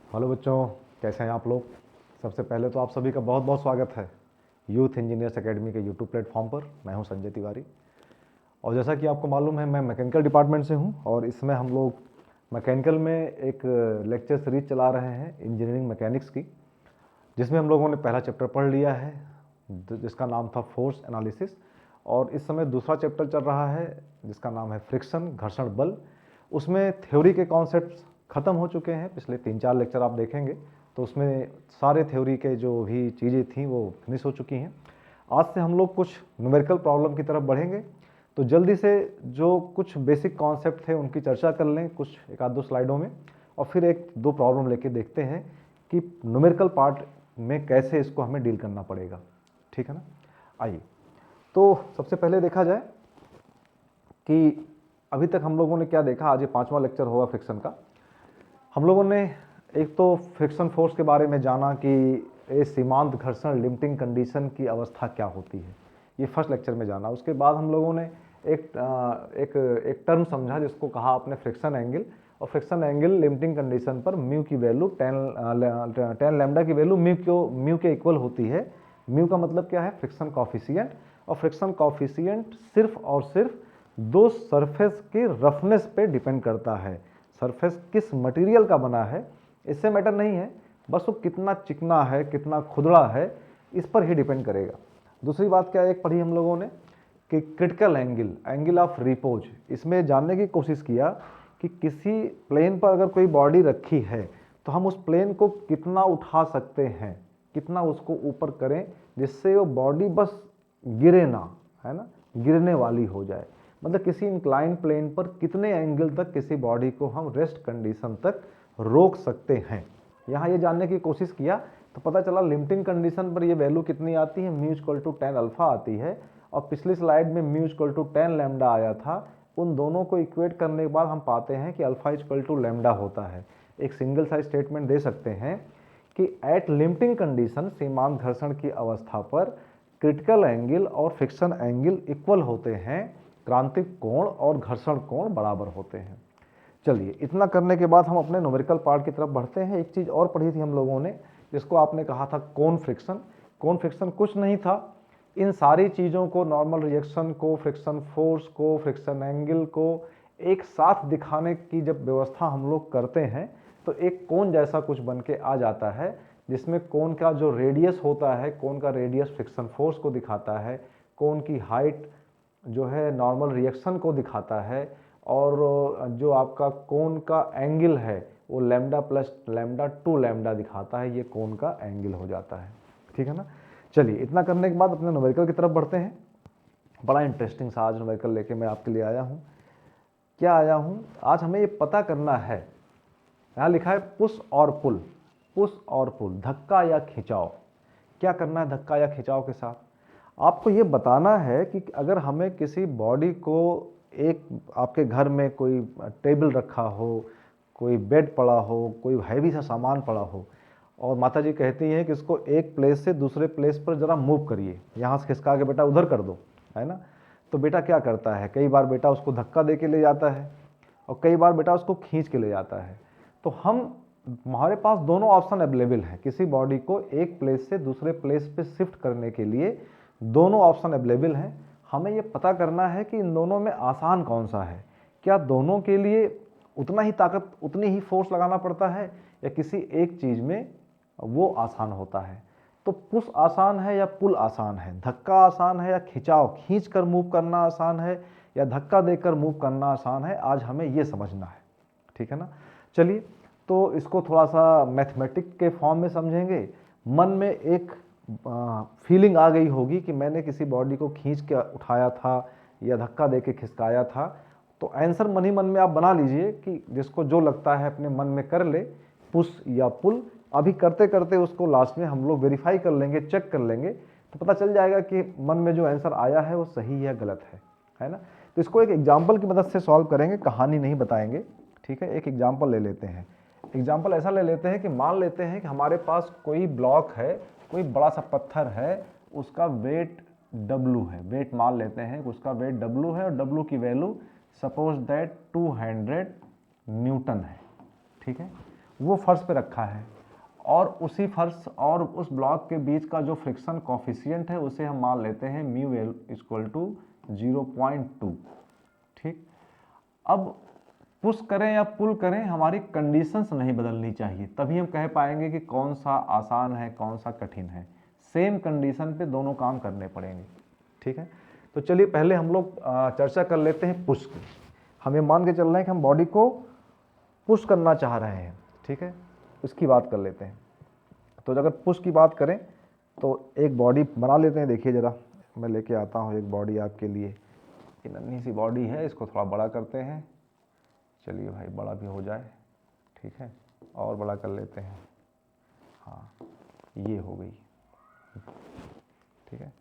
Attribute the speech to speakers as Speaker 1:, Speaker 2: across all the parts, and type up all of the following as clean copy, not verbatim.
Speaker 1: Hello बच्चों, कैसे हैं आप लोग। सबसे पहले तो आप सभी का बहुत बहुत स्वागत है यूथ इंजीनियर्स एकेडमी के यूट्यूब प्लेटफॉर्म पर। मैं हूं संजय तिवारी और जैसा कि आपको मालूम है मैं मैकेनिकल डिपार्टमेंट से हूं और इसमें हम लोग मैकेनिकल में एक लेक्चर सीरीज चला रहे हैं इंजीनियरिंग मैकेनिक्स की, जिसमें हम लोगों ने पहला चैप्टर पढ़ लिया है जिसका नाम था फोर्स एनालिसिस, और इस समय दूसरा चैप्टर चल रहा है जिसका नाम है फ्रिक्शन, घर्षण बल। उसमें थ्योरी के कॉन्सेप्ट्स ख़त्म हो चुके हैं, पिछले 3-4 लेक्चर आप देखेंगे तो उसमें सारे थ्योरी के जो भी चीज़ें थी वो फिनिश हो चुकी हैं। आज से हम लोग कुछ न्यूमेरिकल प्रॉब्लम की तरफ बढ़ेंगे, तो जल्दी से जो कुछ बेसिक कॉन्सेप्ट थे उनकी चर्चा कर लें कुछ एक आध दो स्लाइडों में, और फिर एक दो प्रॉब्लम लेके देखते हैं कि न्यूमेरिकल पार्ट में कैसे इसको हमें डील करना पड़ेगा। ठीक है ना। आइए, तो सबसे पहले देखा जाए कि अभी तक हम लोगों ने क्या देखा। आज ये 5वां लेक्चर होगा फ्रिक्शन का। हम लोगों ने एक तो फ्रिक्शन फोर्स के बारे में जाना कि ये सीमांत घर्षण लिमिटिंग कंडीशन की अवस्था क्या होती है, ये फर्स्ट लेक्चर में जाना। उसके बाद हम लोगों ने एक टर्म समझा जिसको कहा आपने फ्रिक्शन एंगल, और फ्रिक्शन एंगल लिमिटिंग कंडीशन पर म्यू की वैल्यू टेन लैम्डा की वैल्यू म्यू के इक्वल होती है। म्यू का मतलब क्या है, फ्रिक्शन कॉफिशिएंट, और फ्रिक्शन कॉफिशिएंट सिर्फ और सिर्फ दो सरफेस के रफनेस पे डिपेंड करता है। सरफेस किस मटेरियल का बना है इससे मैटर नहीं है, बस वो कितना चिकना है कितना खुदड़ा है इस पर ही डिपेंड करेगा। दूसरी बात क्या एक पढ़ी हम लोगों ने कि critical angle, angle of repose, इसमें जानने की कोशिश किया कि किसी प्लेन पर अगर कोई बॉडी रखी है तो हम उस प्लेन को कितना उठा सकते हैं, कितना उसको ऊपर करें जिससे वो बॉडी बस गिरे ना, है ना, गिरने वाली हो जाए। मतलब किसी इंक्लाइन प्लेन पर कितने एंगल तक किसी बॉडी को हम रेस्ट कंडीशन तक रोक सकते हैं, यहाँ ये जानने की कोशिश किया। तो पता चला लिमिटिंग कंडीशन पर ये वैल्यू कितनी आती है, म्यू इक्वल टू 10 अल्फा आती है, और पिछली स्लाइड में म्यू इक्वल टू 10 लैम्डा आया था। उन दोनों को इक्वेट करने के बाद हम पाते हैं कि अल्फा इक्वल टू लैम्डा होता है। एक सिंगल साइड स्टेटमेंट दे सकते हैं कि एट लिमिटिंग कंडीशन, सीमांत घर्षण की अवस्था पर क्रिटिकल एंगल और फ्रिक्शन एंगल इक्वल होते हैं, क्रांतिक कोण और घर्षण कोण बराबर होते हैं। चलिए, इतना करने के बाद हम अपने न्यूमेरिकल पार्ट की तरफ बढ़ते हैं। एक चीज़ और पढ़ी थी हम लोगों ने जिसको आपने कहा था कोण फ्रिक्शन। कोण फ्रिक्शन कुछ नहीं था, इन सारी चीज़ों को, नॉर्मल रिएक्शन को, फ्रिक्शन फोर्स को, फ्रिक्शन एंगल को एक साथ दिखाने की जब व्यवस्था हम लोग करते हैं तो एक कोण जैसा कुछ बन के आ जाता है, जिसमें कोण का जो रेडियस होता है, कोण का रेडियस फ्रिक्शन फोर्स को दिखाता है, कोण की हाइट जो है नॉर्मल रिएक्शन को दिखाता है, और जो आपका कोण का एंगल है वो lambda plus lambda two lambda दिखाता है, ये कोण का एंगल हो जाता है। ठीक है ना। चलिए, इतना करने के बाद अपने न्यूमेरिकल की तरफ बढ़ते हैं। बड़ा इंटरेस्टिंग सा आज न्यूमेरिकल लेके मैं आपके लिए आया हूँ। क्या आया हूँ, आज हमें ये पता करना है, यहाँ लिखा है पुश और पुल, पुश और पुल, धक्का या खिंचाव। क्या करना है धक्का या खिंचाव के साथ, आपको ये बताना है कि अगर हमें किसी बॉडी को, एक आपके घर में कोई टेबल रखा हो, कोई बेड पड़ा हो, कोई हैवी सा सामान पड़ा हो, और माता जी कहती हैं कि इसको एक प्लेस से दूसरे प्लेस पर ज़रा मूव करिए, यहाँ से खिसका के बेटा उधर कर दो, है ना। तो बेटा क्या करता है, कई बार बेटा उसको धक्का दे के ले जाता है और कई बार बेटा उसको खींच के ले जाता है। तो हमारे पास दोनों ऑप्शन अवेलेबल हैं, किसी बॉडी को एक प्लेस से दूसरे प्लेस पे शिफ्ट करने के लिए दोनों ऑप्शन अवेलेबल हैं। हमें ये पता करना है कि इन दोनों में आसान कौन सा है, क्या दोनों के लिए उतना ही ताकत, उतनी ही फोर्स लगाना पड़ता है, या किसी एक चीज़ में वो आसान होता है। तो पुश आसान है या पुल आसान है, धक्का आसान है या खिंचाव, खींच कर मूव करना आसान है या धक्का देकर मूव करना आसान है, आज हमें ये समझना है। ठीक है ना। चलिए, तो इसको थोड़ा सा मैथमेटिक के फॉर्म में समझेंगे। मन में एक फीलिंग आ गई होगी कि मैंने किसी बॉडी को खींच के उठाया था या धक्का दे के खिसकाया था, तो आंसर मन ही मन में आप बना लीजिए कि जिसको जो लगता है अपने मन में कर ले, पुश या पुल। अभी करते करते उसको लास्ट में हम लोग वेरीफाई कर लेंगे, चेक कर लेंगे, तो पता चल जाएगा कि मन में जो आंसर आया है वो सही या गलत है ना। तो इसको एक एग्जाम्पल की मदद से सॉल्व करेंगे, कहानी नहीं बताएंगे। ठीक है, एक एग्जाम्पल ले लेते हैं। एग्जाम्पल ऐसा ले लेते हैं कि मान लेते हैं कि हमारे पास कोई ब्लॉक है, कोई बड़ा सा पत्थर है, उसका वेट W है, वेट मान लेते हैं कि उसका वेट W है और W की वैल्यू सपोज दैट 200 न्यूटन है। ठीक है, वो फर्श पे रखा है और उसी फर्श और उस ब्लॉक के बीच का जो फ्रिक्शन कॉफिशिएंट है उसे हम मान लेते हैं म्यू एल इक्वल टू 0.2। ठीक, अब पुश करें या पुल करें हमारी कंडीशंस नहीं बदलनी चाहिए, तभी हम कह पाएंगे कि कौन सा आसान है कौन सा कठिन है। सेम कंडीशन पे दोनों काम करने पड़ेंगे। ठीक है, तो चलिए पहले हम लोग चर्चा कर लेते हैं पुश की। हम ये मान के चल रहे हैं कि हम बॉडी को पुश करना चाह रहे हैं। ठीक है, उसकी बात कर लेते हैं। तो अगर पुश की बात करें तो एक बॉडी बना लेते हैं। देखिए ज़रा, मैं लेके आता हूँ एक बॉडी आपके लिए। ये नन्ही सी बॉडी है, इसको थोड़ा बड़ा करते हैं। चलिए भाई, बड़ा भी हो जाए। ठीक है, और बड़ा कर लेते हैं। हाँ, ये हो गई। ठीक है,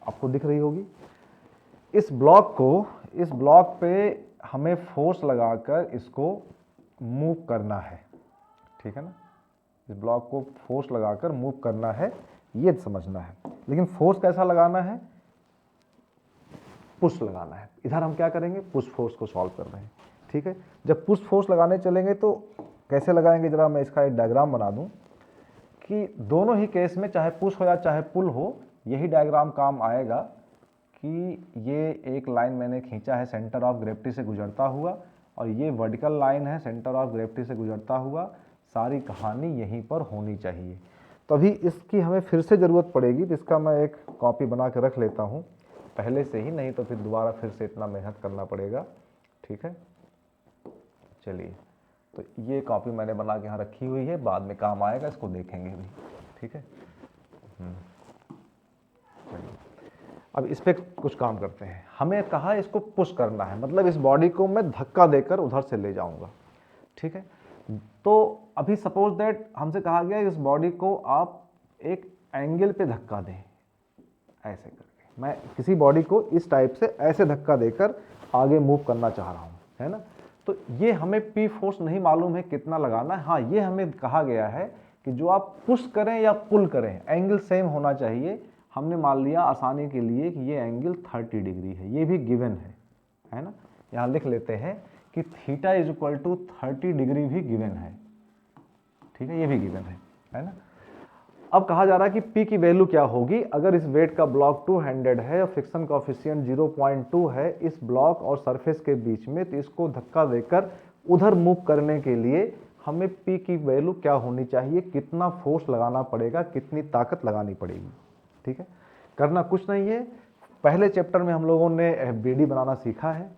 Speaker 1: आपको दिख रही होगी। इस ब्लॉक पे हमें फोर्स लगाकर इसको मूव करना है। ठीक है ना, इस ब्लॉक को फोर्स लगाकर मूव करना है, ये समझना है। लेकिन फोर्स कैसा लगाना है? पुश लगाना है। इधर हम क्या करेंगे? पुश फोर्स को सॉल्व कर रहे हैं। ठीक है, जब पुश फोर्स लगाने चलेंगे तो कैसे लगाएंगे, जरा मैं इसका एक डायग्राम बना दूं कि दोनों ही केस में चाहे पुश हो या चाहे पुल हो, यही डायग्राम काम आएगा कि ये एक लाइन मैंने खींचा है सेंटर ऑफ ग्रेविटी से गुजरता हुआ, और ये वर्टिकल लाइन है सेंटर ऑफ ग्रेविटी से गुजरता हुआ। सारी कहानी यहीं पर होनी चाहिए। तो अभी इसकी हमें फिर से ज़रूरत पड़ेगी, तो इसका मैं एक कॉपी बना के रख लेता हूँ पहले से ही, नहीं तो फिर दोबारा फिर से इतना मेहनत करना पड़ेगा। ठीक है, चलिए, तो ये कॉपी मैंने बना के यहाँ रखी हुई है, बाद में काम आएगा, इसको देखेंगे भी। ठीक है, चलिए अब इस पर कुछ काम करते हैं। हमें कहा इसको पुश करना है, मतलब इस बॉडी को मैं धक्का देकर उधर से ले जाऊंगा। ठीक है, तो अभी सपोज दैट हमसे कहा गया इस बॉडी को आप एक एंगल पे धक्का दें, ऐसे करके। मैं किसी बॉडी को इस टाइप से ऐसे धक्का देकर आगे मूव करना चाह रहा हूँ, है ना। तो ये हमें पी फोर्स नहीं मालूम है कितना लगाना है। हाँ, ये हमें कहा गया है कि जो आप पुश करें या पुल करें एंगल सेम होना चाहिए। हमने मान लिया आसानी के लिए कि ये एंगल 30 डिग्री है, ये भी गिवन है ना। यहाँ लिख लेते हैं कि theta is equal to 30 degree भी गिवन है। ठीक है, ये भी गिवन है ना। अब कहा जा रहा है कि P की वैल्यू क्या होगी अगर इस वेट का ब्लॉक 200 है और फ्रिक्शन कोएफिशिएंट 0.2 है इस ब्लॉक और सरफेस के बीच में, तो इसको धक्का देकर उधर मूव करने के लिए हमें P की वैल्यू क्या होनी चाहिए, कितना फोर्स लगाना पड़ेगा, कितनी ताकत लगानी पड़ेगी। ठीक है, करना कुछ नहीं है। पहले चैप्टर में हम लोगों ने FBD बनाना सीखा है,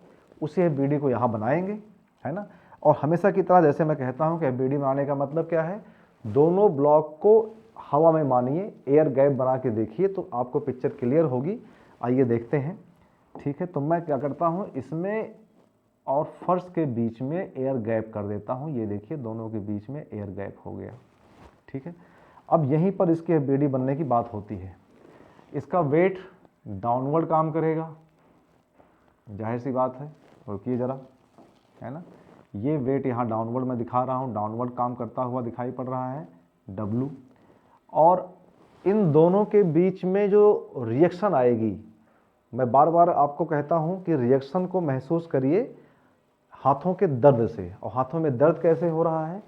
Speaker 1: उसी FBD को यहाँ बनाएंगे, है ना। और हमेशा की तरह जैसे मैं कहता हूँ कि FBD बनाने का मतलब क्या है, दोनों ब्लॉक को हवा में मानिए, एयर गैप बना के देखिए तो आपको पिक्चर क्लियर होगी। आइए देखते हैं। ठीक है, तो मैं क्या करता हूँ, इसमें और फर्श के बीच में एयर गैप कर देता हूँ। ये देखिए, दोनों के बीच में एयर गैप हो गया। ठीक है, अब यहीं पर इसके FBD बनने की बात होती है। इसका वेट डाउनवर्ड काम करेगा, जाहिर सी बात है। रुकिए ज़रा, है ना। ये वेट यहाँ डाउनवर्ड मैं दिखा रहा हूँ, डाउनवर्ड काम करता हुआ दिखाई पड़ रहा है W। और इन दोनों के बीच में जो रिएक्शन आएगी, मैं बार बार आपको कहता हूँ कि रिएक्शन को महसूस करिए हाथों के दर्द से। और हाथों में दर्द कैसे हो रहा है,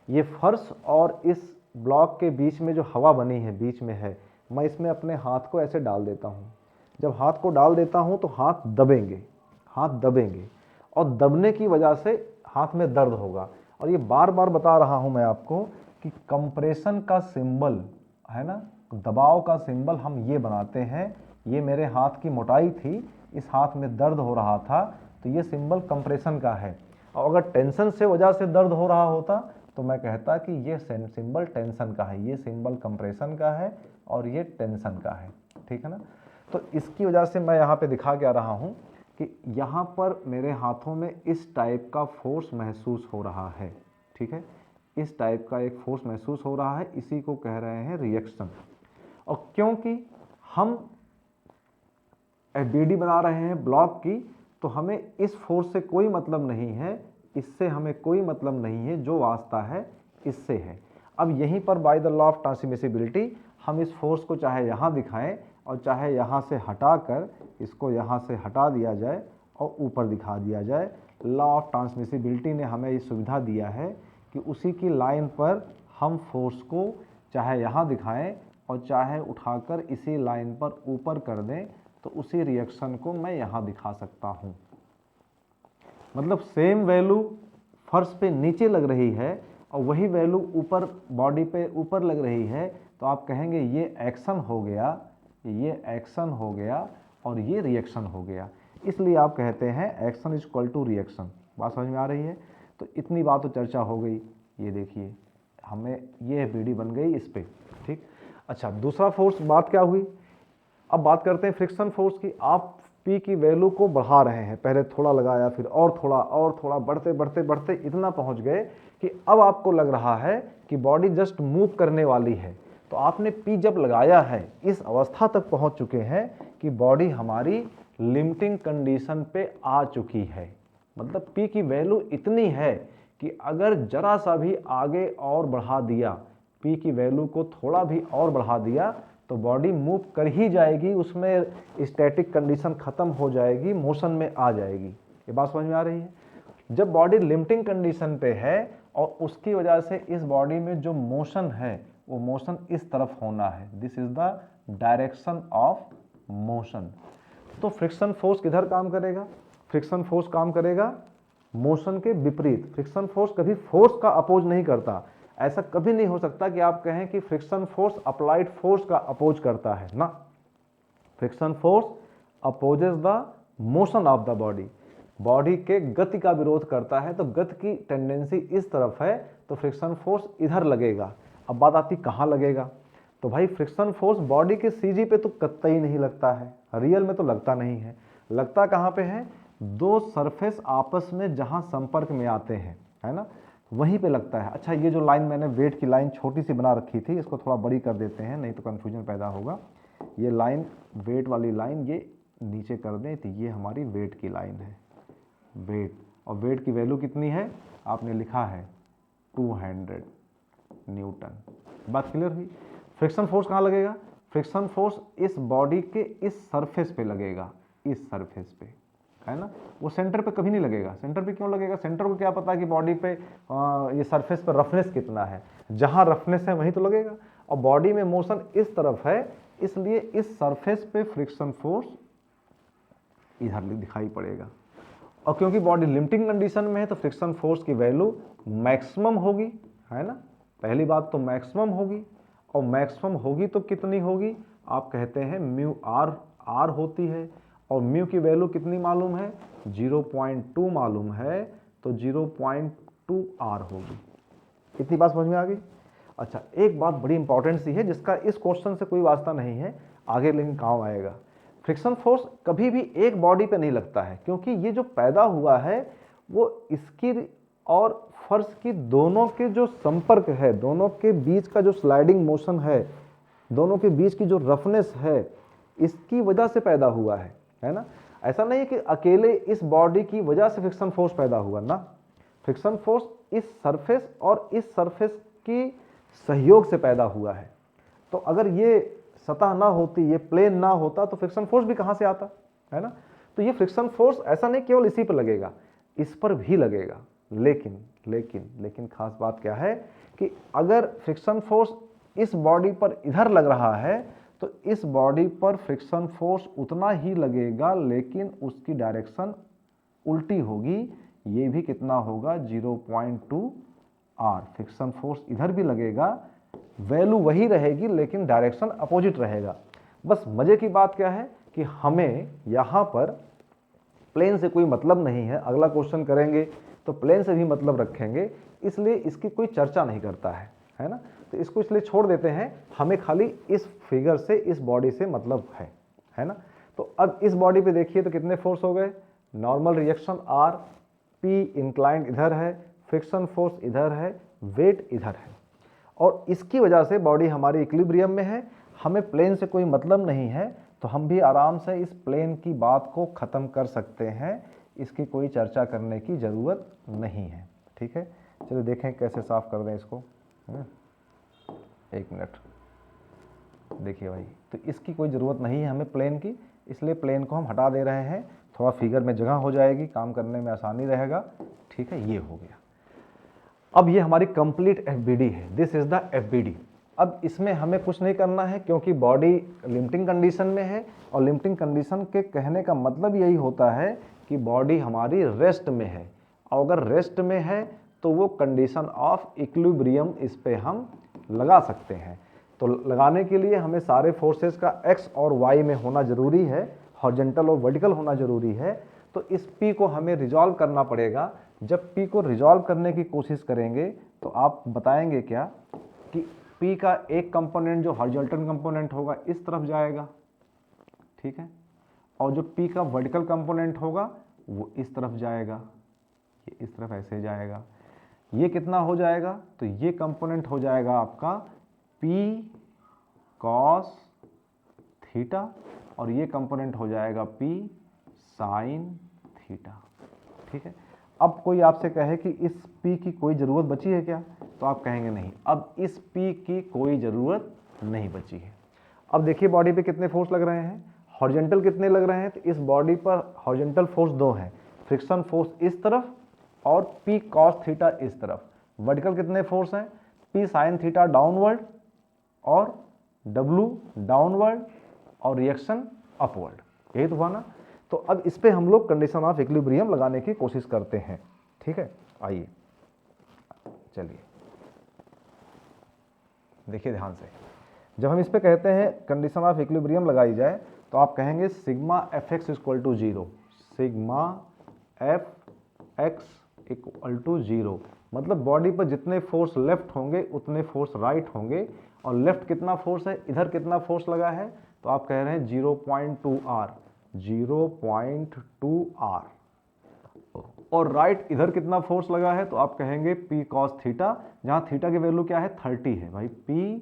Speaker 1: ये फर्श और इस ब्लॉक के बीच में जो हवा बनी है बीच में है, मैं इसमें अपने हाथ को ऐसे डाल देता हूँ। जब हाथ को डाल देता हूँ तो हाथ दबेंगे और दबने की वजह से हाथ में दर्द होगा। और ये बार बार बता रहा हूँ मैं आपको कि कंप्रेशन का सिंबल, है ना, दबाव का सिंबल हम ये बनाते हैं। ये मेरे हाथ की मोटाई थी, इस हाथ में दर्द हो रहा था, तो ये सिंबल कंप्रेशन का है। और अगर टेंशन से वजह से दर्द हो रहा होता तो मैं कहता कि ये सिंबल टेंशन का है, ये सिंबल कंप्रेशन का है और ये टेंशन का है। ठीक है ना। तो इसकी वजह से मैं यहाँ पे दिखा क्या रहा हूँ कि यहाँ पर मेरे हाथों में इस टाइप का फोर्स महसूस हो रहा है। ठीक है, इस टाइप का एक फोर्स महसूस हो रहा है, इसी को कह रहे हैं रिएक्शन। और क्योंकि हम FBD बना रहे हैं ब्लॉक की, तो हमें इस फोर्स से कोई मतलब नहीं है, इससे हमें कोई मतलब नहीं है, जो वास्ता है इससे है। अब यहीं पर by the law of transmissibility हम इस फोर्स को चाहे यहाँ दिखाएं और चाहे यहाँ से हटाकर इसको यहाँ से हटा दिया जाए और ऊपर दिखा दिया जाए। लॉ ऑफ ट्रांसमिसिबिलिटी ने हमें ये सुविधा दिया है कि उसी की लाइन पर हम फोर्स को चाहे यहाँ दिखाएं और चाहे उठाकर इसी लाइन पर ऊपर कर दें, तो उसी रिएक्शन को मैं यहाँ दिखा सकता हूँ। मतलब सेम वैल्यू फर्श पे नीचे लग रही है और वही वैल्यू ऊपर बॉडी पे ऊपर लग रही है, तो आप कहेंगे ये एक्शन हो गया, ये एक्शन हो गया और ये रिएक्शन हो गया। इसलिए आप कहते हैं action is equal to reaction. बात समझ में आ रही है? तो इतनी बात तो चर्चा हो गई। ये देखिए हमें ये बीडी बन गई इस पे, ठीक। अच्छा, दूसरा फोर्स बात क्या हुई? अब बात करते हैं फ्रिक्शन फोर्स की। आप P की वैल्यू को बढ़ा रहे हैं, पहले थोड़ा लगाया, फिर और थोड़ा बढ़ते बढ़ते बढ़ते इतना पहुंच गए कि अब आपको लग रहा है कि बॉडी जस्ट मूव करने वाली है। तो आपने P जब लगाया है, इस अवस्था तक पहुंच चुके हैं कि बॉडी हमारी लिमिटिंग कंडीशन पे आ चुकी है। मतलब P की वैल्यू इतनी है कि अगर जरा सा भी आगे और बढ़ा दिया, P की वैल्यू को थोड़ा भी और बढ़ा दिया, तो बॉडी मूव कर ही जाएगी, उसमें स्टैटिक कंडीशन खत्म हो जाएगी, मोशन में आ जाएगी। ये बात समझ में आ रही है? जब बॉडी लिमिटिंग कंडीशन पे है और उसकी वजह से इस बॉडी में जो मोशन है वो मोशन इस तरफ होना है, this is the direction of motion. तो फ्रिक्शन फोर्स किधर काम करेगा? फ्रिक्शन फोर्स काम करेगा मोशन के विपरीत। फ्रिक्शन फोर्स कभी फोर्स का अपोज नहीं करता। ऐसा कभी नहीं हो सकता कि आप कहें कि फ्रिक्शन फोर्स अप्लाइड फोर्स का अपोज करता है ना। Friction force opposes the motion of the body, body के गति का विरोध करता है। तो गति की टेंडेंसी इस तरफ है, तो फ्रिक्शन फोर्स इधर लगेगा। अब बात आती कहाँ लगेगा? तो भाई फ्रिक्शन फोर्स बॉडी के सीजी पे तो कतई नहीं लगता है, रियल में तो लगता नहीं है। लगता कहाँ पे है? दो सरफेस आपस में जहाँ संपर्क में आते हैं, है ना, वहीं पे लगता है। अच्छा, ये जो लाइन मैंने वेट की लाइन छोटी सी बना रखी थी, इसको थोड़ा बड़ी कर देते हैं, नहीं तो कन्फ्यूजन पैदा होगा। ये लाइन वेट वाली लाइन ये नीचे कर दें, तो ये हमारी वेट की लाइन है। वेट, और वेट की वैल्यू कितनी है? आपने लिखा है 200 न्यूटन। बात क्लियर हुई? फ्रिक्शन फोर्स कहाँ लगेगा? फ्रिक्शन फोर्स इस बॉडी के इस सरफेस पे लगेगा, इस सरफेस पे, है ना। वो सेंटर पे कभी नहीं लगेगा। सेंटर पे क्यों लगेगा? सेंटर को क्या पता कि बॉडी पे ये सरफेस पे रफनेस कितना है, जहां रफनेस है वहीं तो लगेगा। और बॉडी में मोशन इस तरफ है, इसलिए इस सरफेस पे फ्रिक्शन फोर्स इधर दिखाई पड़ेगा। और क्योंकि बॉडी लिमिटिंग कंडीशन में है, तो फ्रिक्शन फोर्स की वैल्यू मैक्सिमम होगी, है ना। पहली बात तो मैक्सिमम होगी, और मैक्सिमम होगी तो कितनी होगी? आप कहते हैं म्यू आर होती है, और म्यू की वैल्यू कितनी मालूम है? 0.2 मालूम है, तो 0.2 आर होगी। इतनी बात समझ में आ गई? अच्छा, एक बात बड़ी इंपॉर्टेंट सी है जिसका इस क्वेश्चन से कोई वास्ता नहीं है, आगे लेकिन काम आएगा। फ्रिक्शन फोर्स कभी भी एक बॉडी पे नहीं लगता है, क्योंकि ये जो पैदा हुआ है वो इसकी और फर्श की दोनों के जो संपर्क है, दोनों के बीच का जो स्लाइडिंग मोशन है, दोनों के बीच की जो रफनेस है, इसकी वजह से पैदा हुआ है ना। ऐसा नहीं है कि अकेले इस बॉडी की वजह से फ्रिक्शन फोर्स पैदा हुआ ना। फ्रिक्शन फोर्स इस सरफेस और इस सरफेस की सहयोग से पैदा हुआ है। तो अगर ये सतह ना होती, ये प्लेन ना होता, तो फ्रिक्शन फोर्स भी कहाँ से आता, है ना। तो ये फ्रिक्शन फोर्स ऐसा नहीं केवल इसी पर लगेगा, इस पर भी लगेगा। लेकिन लेकिन लेकिन खास बात क्या है कि अगर फ्रिक्शन फोर्स इस बॉडी पर इधर लग रहा है, तो इस बॉडी पर फ्रिक्शन फोर्स उतना ही लगेगा, लेकिन उसकी डायरेक्शन उल्टी होगी। ये भी कितना होगा? 0.2 आर। फ्रिक्शन फोर्स इधर भी लगेगा, वैल्यू वही रहेगी, लेकिन डायरेक्शन अपोजिट रहेगा। बस मजे की बात क्या है कि हमें यहाँ पर प्लेन से कोई मतलब नहीं है। अगला क्वेश्चन करेंगे तो प्लेन से भी मतलब रखेंगे, इसलिए इसकी कोई चर्चा नहीं करता है ना। तो इसको इसलिए छोड़ देते हैं, हमें खाली इस फिगर से, इस बॉडी से मतलब है ना। तो अब इस बॉडी पे देखिए तो कितने फोर्स हो गए? Normal reaction R, P inclined इधर है, फ्रिक्शन फोर्स इधर है, वेट इधर है, और इसकी वजह से बॉडी हमारी इक्विलिब्रियम में है। हमें प्लेन से कोई मतलब नहीं है, तो हम भी आराम से इस प्लेन की बात को ख़त्म कर सकते हैं। इसकी कोई चर्चा करने की ज़रूरत नहीं है, ठीक है। चलिए देखें कैसे साफ़ कर दें इसको। एक मिनट, देखिए भाई, तो इसकी कोई ज़रूरत नहीं है हमें प्लेन की, इसलिए प्लेन को हम हटा दे रहे हैं। थोड़ा फिगर में जगह हो जाएगी, काम करने में आसानी रहेगा, ठीक है। ये हो गया। अब ये हमारी कंप्लीट एफबीडी है, दिस इज द एफबीडी। अब इसमें हमें कुछ नहीं करना है क्योंकि बॉडी लिमिटिंग कंडीशन में है, और लिमिटिंग कंडीशन के कहने का मतलब यही होता है कि बॉडी हमारी रेस्ट में है, और अगर रेस्ट में है तो वो कंडीशन ऑफ इक्विलिब्रियम इस पे हम लगा सकते हैं। तो लगाने के लिए हमें सारे फोर्सेस का एक्स और वाई में होना जरूरी है, हॉरिजॉन्टल और वर्टिकल होना जरूरी है। तो इस पी को हमें रिजॉल्व करना पड़ेगा। जब पी को रिजॉल्व करने की कोशिश करेंगे तो आप बताएंगे क्या कि पी का एक कंपोनेंट जो हॉरिजॉन्टल कंपोनेंट होगा इस तरफ जाएगा, ठीक है, और जो पी का वर्टिकल कंपोनेंट होगा वो इस तरफ जाएगा, ये इस तरफ ऐसे जाएगा। ये कितना हो जाएगा, तो ये कंपोनेंट हो जाएगा आपका पी कॉस थीटा, और ये कंपोनेंट हो जाएगा पी साइन थीटा, ठीक है। अब कोई आपसे कहे कि इस P की कोई ज़रूरत बची है क्या, तो आप कहेंगे नहीं, अब इस P की कोई ज़रूरत नहीं बची है। अब देखिए बॉडी पे कितने फोर्स लग रहे हैं, हॉरिजॉन्टल कितने लग रहे हैं, तो इस बॉडी पर हॉरिजॉन्टल फोर्स दो हैं, फ्रिक्शन फोर्स इस तरफ और P कॉस थीटा इस तरफ। वर्टिकल कितने फोर्स हैं, P साइन थीटा डाउनवर्ड और W डाउनवर्ड और रिएक्शन अपवर्ड, यही तो हुआ ना। तो अब इस पे हम लोग कंडीशन ऑफ इक्विलिब्रियम लगाने की कोशिश करते हैं, ठीक है। आइए चलिए देखिए ध्यान से, जब हम इस पे कहते हैं कंडीशन ऑफ इक्विलिब्रियम लगाई जाए तो आप कहेंगे sigma F X equal to zero, sigma F X equal to zero, मतलब बॉडी पर जितने फोर्स लेफ्ट होंगे उतने फोर्स राइट होंगे, और लेफ्ट कितना फोर्स है, इधर कितना फोर्स लगा है, तो आप कह रहे हैं 0.2 आर, 0.2 आर, और राइट इधर कितना फोर्स लगा है, तो आप कहेंगे P cos थीटा, जहाँ थीटा की वैल्यू क्या है 30 है भाई, P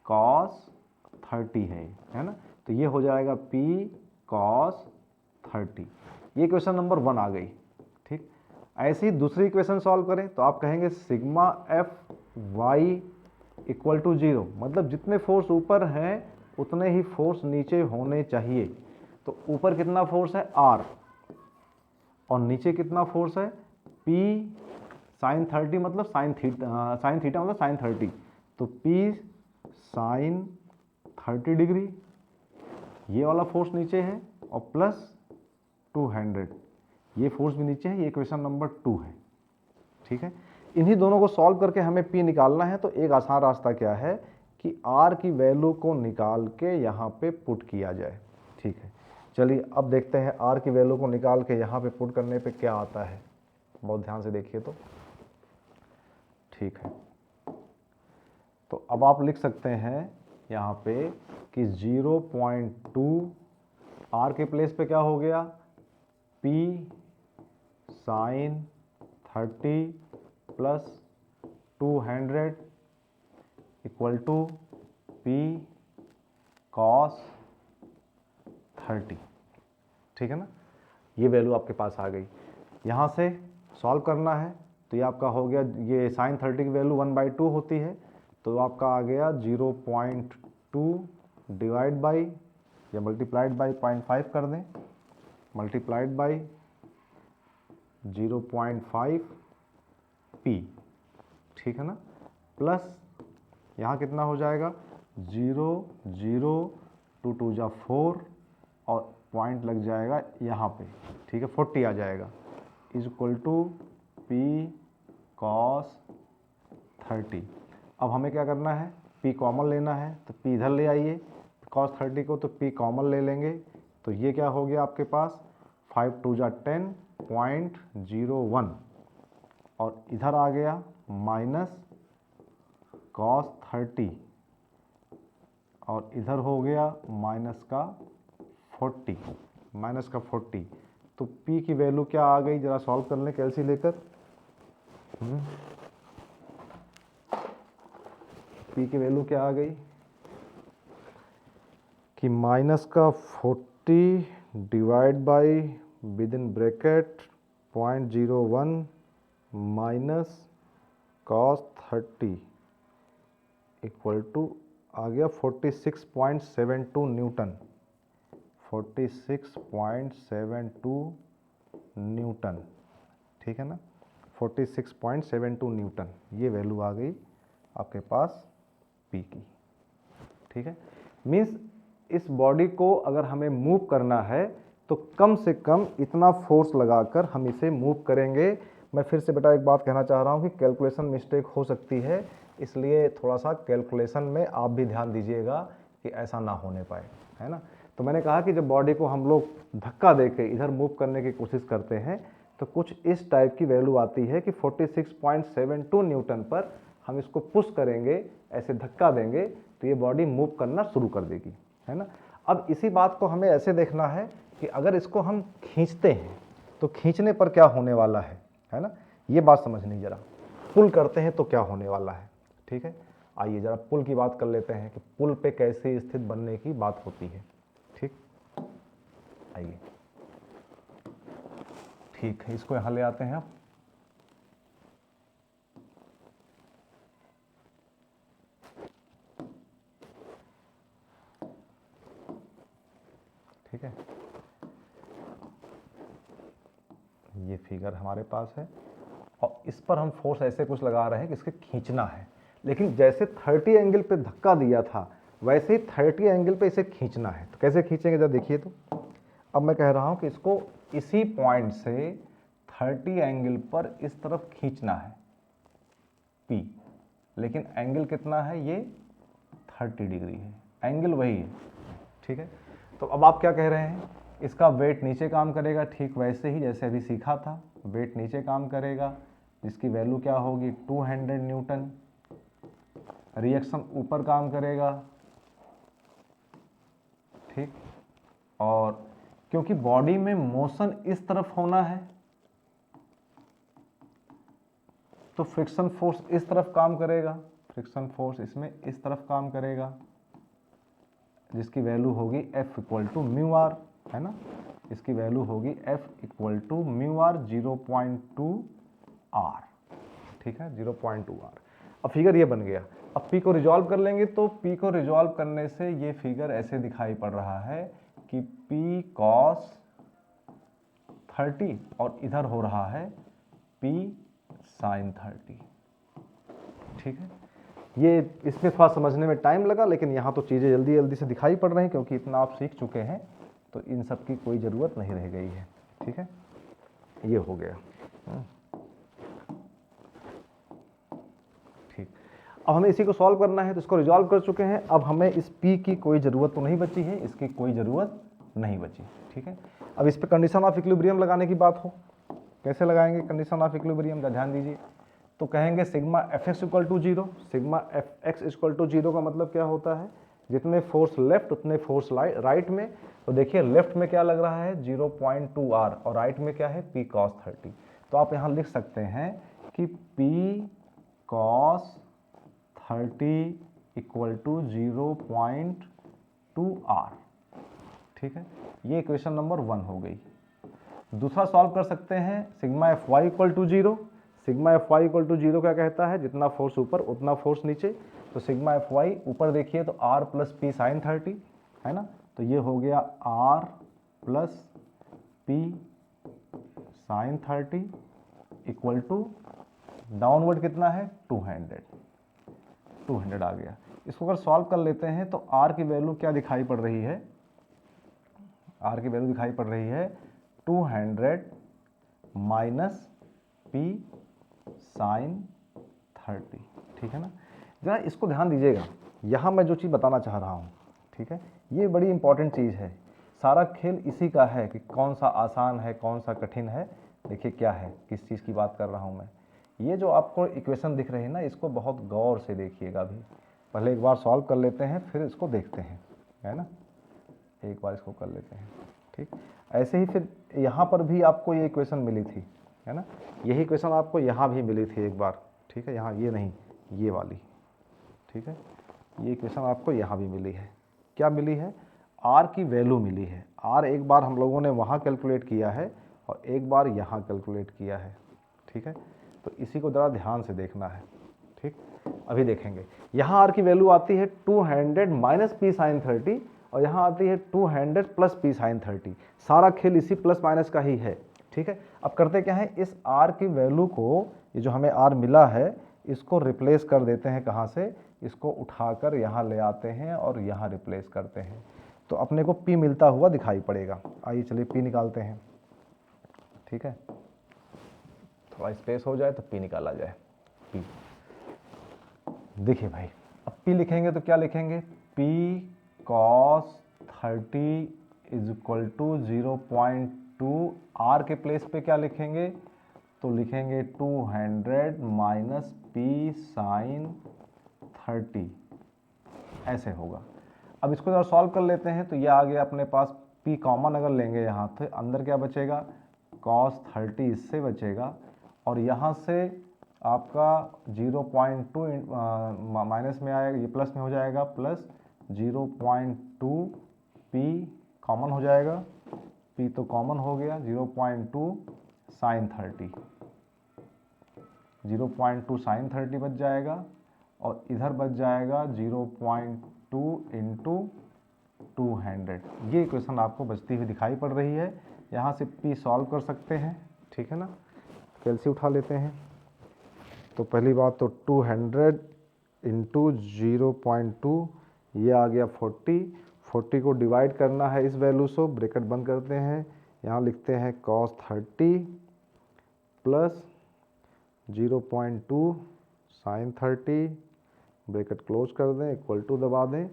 Speaker 1: cos 30 है ना। तो ये हो जाएगा P cos 30, ये क्वेश्चन नंबर 1 आ गई, ठीक। ऐसे ही दूसरी इक्वेशन सॉल्व करें तो आप कहेंगे sigma F Y equal to zero, मतलब जितने फोर्स ऊपर हैं उतने ही फोर्स नीचे होने चाहिए। तो ऊपर कितना फोर्स है R, और नीचे कितना फोर्स है P साइन 30, मतलब साइन थीटा मतलब साइन 30, तो P साइन 30 डिग्री, ये वाला फोर्स नीचे है, और प्लस 200, ये फोर्स भी नीचे है, ये इक्वेशन नंबर 2 है, ठीक है। इन्हीं दोनों को सॉल्व करके हमें P निकालना है। तो एक आसान रास्ता क्या है कि R की वैल्यू को निकाल के यहाँ पे पुट किया जाए, ठीक है। चलिए अब देखते हैं R की वैल्यू को निकाल के यहाँ पे पुट करने पे क्या आता है, बहुत ध्यान से देखिए तो, ठीक है। तो अब आप लिख सकते हैं यहाँ पे कि 0.2 R के प्लेस पे क्या हो गया, P sine 30 plus 200 equal to P cos 30, ठीक है ना। ये वैल्यू आपके पास आ गई, यहाँ से सॉल्व करना है तो ये आपका हो गया, ये साइन 30 की वैल्यू 1/2 होती है, तो आपका आ गया 0.2 डिवाइड बाई या मल्टीप्लाइड बाई 0.5 कर दें, मल्टीप्लाइड बाई 0.5 P, ठीक है ना, प्लस यहाँ कितना हो जाएगा 0 0 2 2 जा 4, और पॉइंट लग जाएगा यहाँ पे, ठीक है, 40 आ जाएगा, is equal to P cos 30। अब हमें क्या करना है, P कॉमन लेना है, तो P इधर ले आइए cos 30 को, तो P कॉमन ले लेंगे, तो ये क्या हो गया आपके पास 5 2 जा 10.01, और इधर आ गया माइनस cos 30, और इधर हो गया माइनस का 40, तो P की वैल्यू क्या आ गई, जरा सॉल्व कर लें कैलसी लेकर। P की वैल्यू क्या आ गई कि माइनस का 40 divide by within bracket 0.01 minus cos 30 equal to आ गया 46.72 न्यूटन, 46.72 न्यूटन, ठीक है ना, 46.72 न्यूटन, ये वैल्यू आ गई आपके पास P की। ठीक है, मीन्स इस बॉडी को अगर हमें मूव करना है तो कम से कम इतना फोर्स लगाकर हम इसे मूव करेंगे। मैं फिर से बेटा एक बात कहना चाह रहा हूँ कि कैलकुलेशन मिस्टेक हो सकती है, इसलिए थोड़ा सा कैलकुलेशन में आप भी ध्यान दीजिएगा कि ऐसा ना होने पाए, है ना। तो मैंने कहा कि जब बॉडी को हम लोग धक्का देके इधर मूव करने की कोशिश करते हैं तो कुछ इस टाइप की वैल्यू आती है कि 46.72 न्यूटन पर हम इसको पुश करेंगे, ऐसे धक्का देंगे तो ये बॉडी मूव करना शुरू कर देगी, है ना। अब इसी बात को हमें ऐसे देखना है कि अगर इसको हम खींचते हैं तो खींचने पर क्या होने वाला है ना, ये बात समझनी जरा। पुल करते हैं तो क्या होने वाला है, ठीक है। आइए जरा पुल की बात कर लेते हैं कि पुल पे कैसे स्थित बनने की बात होती है। ठीक, आइए, ठीक है, इसको यहाँ ले आते हैं आप। ठीक है, ये फिगर हमारे पास है और इस पर हम फोर्स ऐसे कुछ लगा रहे हैं कि इसके खींचना है, लेकिन जैसे 30 एंगल पे धक्का दिया था वैसे ही 30 एंगल पे इसे खींचना है। तो कैसे खींचेंगे जरा देखिए। तो अब मैं कह रहा हूं कि इसको इसी पॉइंट से 30 एंगल पर इस तरफ खींचना है P, लेकिन एंगल कितना है, ये 30 डिग्री है, एंगल वही है। ठीक है, तो अब आप क्या कह रहे हैं, इसका वेट नीचे काम करेगा, ठीक वैसे ही जैसे अभी सीखा था, वेट नीचे काम करेगा जिसकी वैल्यू क्या होगी 200 न्यूटन। रिएक्शन ऊपर काम करेगा, ठीक, और क्योंकि बॉडी में मोशन इस तरफ होना है तो फ्रिक्शन फोर्स इस तरफ काम करेगा, फ्रिक्शन फोर्स इसमें इस तरफ काम करेगा जिसकी वैल्यू होगी F equal to mu R, है ना। इसकी वैल्यू होगी F equal to mu R 0.2 R, ठीक है, 0.2 R। अब फिगर ये बन गया। अब P को रिजॉल्व कर लेंगे तो P को रिजॉल्व करने से ये फिगर ऐसे दिखाई पड़ रहा है कि P cos 30 और इधर हो रहा है P sin 30। ठीक है, ये इसमें थोड़ा समझने में टाइम लगा, लेकिन यहाँ तो चीज़ें जल्दी जल्दी से दिखाई पड़ रही हैं क्योंकि इतना आप सीख चुके हैं तो इन सब की कोई ज़रूरत नहीं रह गई है। ठीक है, ये हो गया। ठीक, अब हमें इसी को सॉल्व करना है तो इसको रिजॉल्व कर चुके हैं। अब हमें इस P की कोई ज़रूरत तो नहीं बची है, इसकी कोई ज़रूरत नहीं बची। ठीक है, अब इस पर कंडीशन ऑफ इक्विलिब्रियम लगाने की बात हो, कैसे लगाएंगे कंडीशन ऑफ इक्विलिब्रियम का ध्यान दीजिए। तो कहेंगे sigma F X equal to 0, sigma F X equal to 0 का मतलब क्या होता है, जितने फोर्स लेफ्ट उतने फोर्स राइट में। तो देखिए लेफ्ट में क्या लग रहा है 0.2 R और राइट में क्या है P cos 30। तो आप यहाँ लिख सकते हैं कि P cos 30 equal to 0.2 R। ठीक है, ये इक्वेशन नंबर 1 हो गई। दूसरा सॉल्व कर सकते हैं, sigma F Y equal to 0, sigma F Y equal to 0 क्या कहता है, जितना फोर्स ऊपर उतना फोर्स नीचे। तो सिग्मा एफ वाई ऊपर देखिए तो R प्लस पी साइन 30, है ना। तो ये हो गया R plus P sine 30 equal to downward कितना है 200 आ गया। इसको अगर सॉल्व कर लेते हैं तो R की वैल्यू क्या दिखाई पड़ रही है, R की वैल्यू दिखाई पड़ रही है 200 माइनस P साइन 30। ठीक है ना, जरा इसको ध्यान दीजिएगा, यहाँ मैं जो चीज़ बताना चाह रहा हूँ, ठीक है, ये बड़ी इंपॉर्टेंट चीज़ है। सारा खेल इसी का है कि कौन सा आसान है कौन सा कठिन है। देखिए क्या है, किस चीज़ की बात कर रहा हूँ मैं। ये जो आपको इक्वेशन दिख रही है ना, इसको बहुत गौर से देखिएगा। अभी पहले एक बार सॉल्व कर लेते हैं फिर इसको देखते हैं, है ना, एक बार इसको कर लेते हैं। ठीक, ऐसे ही फिर यहाँ पर भी आपको ये इक्वेशन मिली थी, है ना, यही इक्वेशन आपको यहाँ भी मिली थी एक बार। ठीक है, यहाँ ये नहीं, ये वाली। ठीक है, ये इक्वेशन आपको यहाँ भी मिली है। क्या मिली है, R की वैल्यू मिली है। R एक बार हम लोगों ने वहाँ कैलकुलेट किया है और एक बार यहाँ कैलकुलेट किया है। ठीक है, तो इसी को ज़रा ध्यान से देखना है। ठीक, अभी देखेंगे यहाँ R की वैल्यू आती है 200 माइनस पी साइन 30 और यहाँ आती है 200 प्लस पी साइन 30। सारा खेल इसी प्लस माइनस का ही है। ठीक है। अब करते क्या है, इस r की वैल्यू को, ये जो हमें r मिला है, इसको रिप्लेस कर देते हैं कहाँ से, इसको उठाकर यहाँ ले आते हैं और यहाँ रिप्लेस करते हैं, तो अपने को p मिलता हुआ दिखाई पड़ेगा। आइए चलिए p निकालते हैं। ठीक है, थोड़ा स्पेस हो जाए तो p निकाला जाए। p देखिए भाई, अब p लिखेंगे तो क्या लिखेंगे, p cos 30 is equal to 0.2, r के प्लेस पे क्या लिखेंगे, तो लिखेंगे 200 माइनस p साइन 30, ऐसे होगा। अब इसको जरा सॉल्व कर लेते हैं, तो ये आ गया अपने पास, p कॉमन अगर लेंगे यहाँ तो अंदर क्या बचेगा, cos 30 इससे बचेगा, और यहाँ से आपका 0.2 माइनस में आएगा, ये प्लस में हो जाएगा, प्लस 0.2 p कॉमन हो जाएगा, p तो कॉमन हो गया, 0.2 साइन 30, 0.2 साइन 30 बच जाएगा, और इधर बच जाएगा 0.2 इंटू 200। ये इक्वेशन आपको बचती हुई दिखाई पड़ रही है। यहाँ से p सॉल्व कर सकते हैं, ठीक है ना, कैलसी उठा लेते हैं। तो पहली बात तो 200 इंटू 0.2, ये आ गया 40 को डिवाइड करना है इस वैल्यू से, ब्रैकेट बंद करते हैं, यहाँ लिखते हैं cos 30 plus 0.2 sine 30, bracket close कर दें, इक्वल टू दबा दें,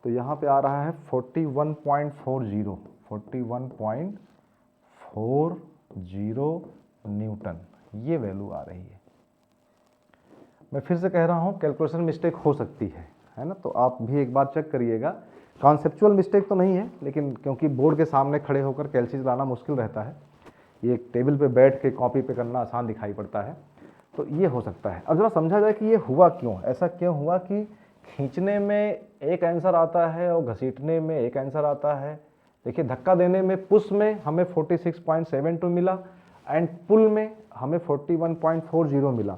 Speaker 1: तो यहाँ पे आ रहा है 41.40 न्यूटन, ये वैल्यू आ रही है। मैं फिर से कह रहा हूँ, कैलकुलेशन मिस्टेक हो सकती है ना, तो आप भी एक बार चेक करिएगा। कॉन्सेप्चुअल मिस्टेक तो नहीं है, लेकिन क्योंकि बोर्ड के सामने खड़े होकर कैलसी चलाना मुश्किल रहता है, ये टेबल पे बैठ के कॉपी पे करना आसान दिखाई पड़ता है, तो ये हो सकता है। अब जरा समझा जाए कि ये हुआ क्यों, ऐसा क्यों हुआ कि खींचने में एक आंसर आता है और घसीटने में एक आंसर आता है। देखिए, धक्का देने में, पुश में हमें 46.72 मिला, एंड पुल में हमें 41.40 मिला।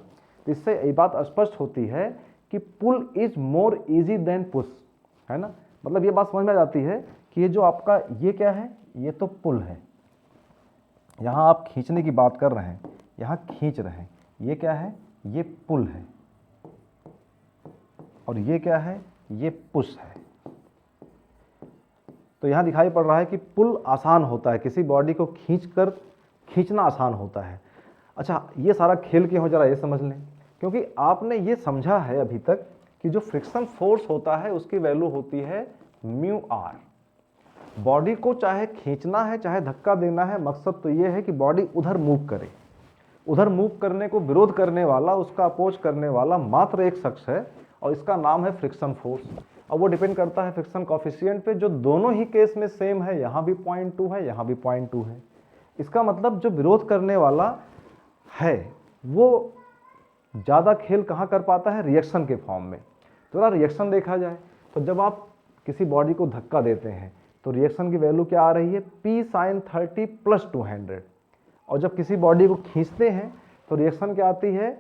Speaker 1: तो इससे ये बात स्पष्ट होती है कि pull is more easy than push, है ना। मतलब ये बात समझ में आ जाती है कि ये जो आपका, ये क्या है, ये तो पुल है, यहाँ आप खींचने की बात कर रहे हैं, यहाँ खींच रहे हैं, ये क्या है, ये पुल है, और ये क्या है, ये पुश है। तो यहाँ दिखाई पड़ रहा है कि पुल आसान होता है, किसी बॉडी को खींचना आसान होता है। अच्छा, ये सारा खेल क्यों हो, जरा ये समझ लें, क्योंकि आपने ये समझा है अभी तक कि जो फ्रिक्शन फोर्स होता है उसकी वैल्यू होती है म्यू आर। बॉडी को चाहे खींचना है चाहे धक्का देना है, मकसद तो ये है कि बॉडी उधर मूव करे। उधर मूव करने को विरोध करने वाला, उसका अपोज करने वाला मात्र एक शख्स है, और इसका नाम है फ्रिक्शन फोर्स। और वो डिपेंड करता है फ्रिक्शन कॉफिशिएंट पे, जो दोनों ही केस में सेम है, यहाँ भी 0.2 है, यहाँ भी 0.2 है। इसका मतलब जो विरोध करने वाला है वो ज़्यादा खेल कहाँ कर पाता है, रिएक्शन के फॉर्म में। तो जरा रिएक्शन देखा जाए, तो जब आप किसी बॉडी को धक्का देते हैं तो रिएक्शन की वैल्यू क्या आ रही है, p साइन 30 प्लस 200, और जब किसी बॉडी को खींचते हैं तो रिएक्शन क्या आती है,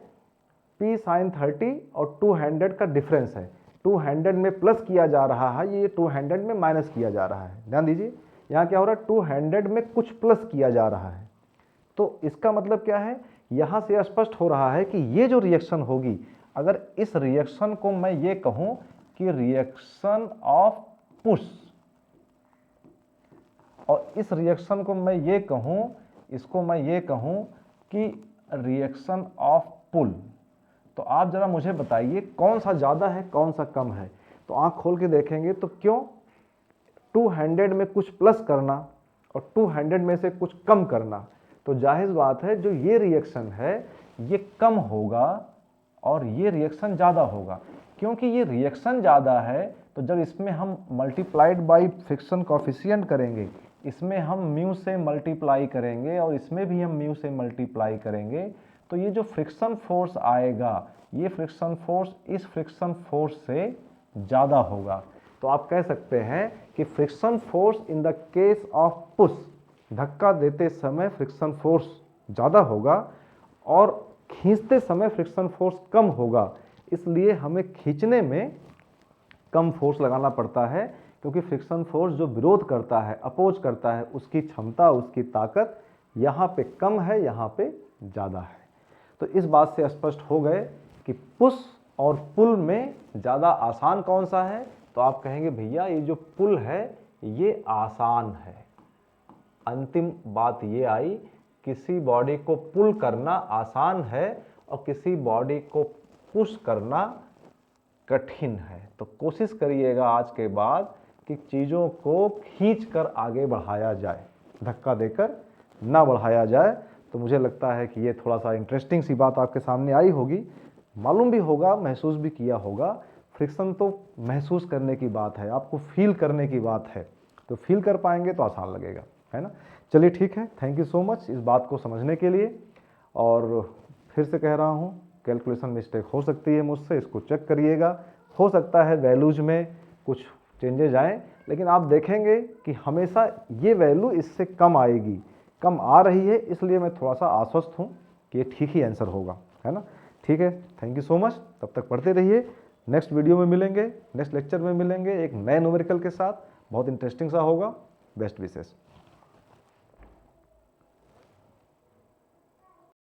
Speaker 1: p साइन 30 और 200 का डिफरेंस है, 200 में प्लस किया जा रहा है, ये 200 में माइनस किया जा रहा है। ध्यान दीजिए, यहाँ क्या हो रहा है, 200 में कुछ प्लस किया जा रहा है। तो इसका मतलब क्या है, यहाँ से स्पष्ट हो रहा है कि ये जो रिएक्शन होगी, अगर इस रिएक्शन को मैं ये कहूँ कि रिएक्शन ऑफ पुश, और इस रिएक्शन को मैं ये कहूँ, इसको मैं ये कहूँ कि रिएक्शन ऑफ पुल, तो आप जरा मुझे बताइए कौन सा ज़्यादा है कौन सा कम है। तो आँख खोल के देखेंगे तो क्यों, 200 में कुछ प्लस करना और 200 में से कुछ कम करना, तो जाहिर बात है जो ये रिएक्शन है ये कम होगा और ये रिएक्शन ज़्यादा होगा। क्योंकि ये रिएक्शन ज़्यादा है, तो जब इसमें हम मल्टीप्लाइड बाई फ्रिक्शन कॉफिशिएंट करेंगे, इसमें हम म्यू से मल्टीप्लाई करेंगे और इसमें भी हम म्यू से मल्टीप्लाई करेंगे, तो ये जो फ्रिक्शन फोर्स आएगा, ये फ्रिक्शन फोर्स इस फ्रिक्शन फोर्स से ज़्यादा होगा। तो आप कह सकते हैं कि friction force in the case of push, धक्का देते समय फ्रिक्शन फोर्स ज़्यादा होगा और खींचते समय फ्रिक्शन फोर्स कम होगा। इसलिए हमें खींचने में कम फोर्स लगाना पड़ता है, क्योंकि फ्रिक्शन फोर्स जो विरोध करता है, अपोज करता है, उसकी क्षमता, उसकी ताकत यहाँ पे कम है, यहाँ पे ज़्यादा है। तो इस बात से स्पष्ट हो गए कि पुश और पुल में ज़्यादा आसान कौन सा है। तो आप कहेंगे भैया ये जो पुल है ये आसान है। अंतिम बात ये आई, किसी बॉडी को पुल करना आसान है और किसी बॉडी को पुश करना कठिन है। तो कोशिश करिएगा आज के बाद कि चीज़ों को खींच कर आगे बढ़ाया जाए, धक्का देकर ना बढ़ाया जाए। तो मुझे लगता है कि ये थोड़ा सा इंटरेस्टिंग सी बात आपके सामने आई होगी, मालूम भी होगा, महसूस भी किया होगा। फ्रिक्शन तो महसूस करने की बात है, आपको फील करने की बात है। तो फील कर पाएंगे तो आसान लगेगा, है ना। चलिए ठीक है, थैंक यू सो मच इस बात को समझने के लिए। और फिर से कह रहा हूँ, कैलकुलेशन मिस्टेक हो सकती है मुझसे, इसको चेक करिएगा। हो सकता है वैल्यूज में कुछ चेंजेज आए, लेकिन आप देखेंगे कि हमेशा ये वैल्यू इससे कम आएगी, कम आ रही है, इसलिए मैं थोड़ा सा आश्वस्त हूँ कि ये ठीक ही आंसर होगा, है ना। ठीक है, थैंक यू सो मच। तब तक पढ़ते रहिए। नेक्स्ट वीडियो में मिलेंगे, नेक्स्ट लेक्चर में मिलेंगे एक नए न्यूमेरिकल के साथ, बहुत इंटरेस्टिंग सा होगा। Best wishes.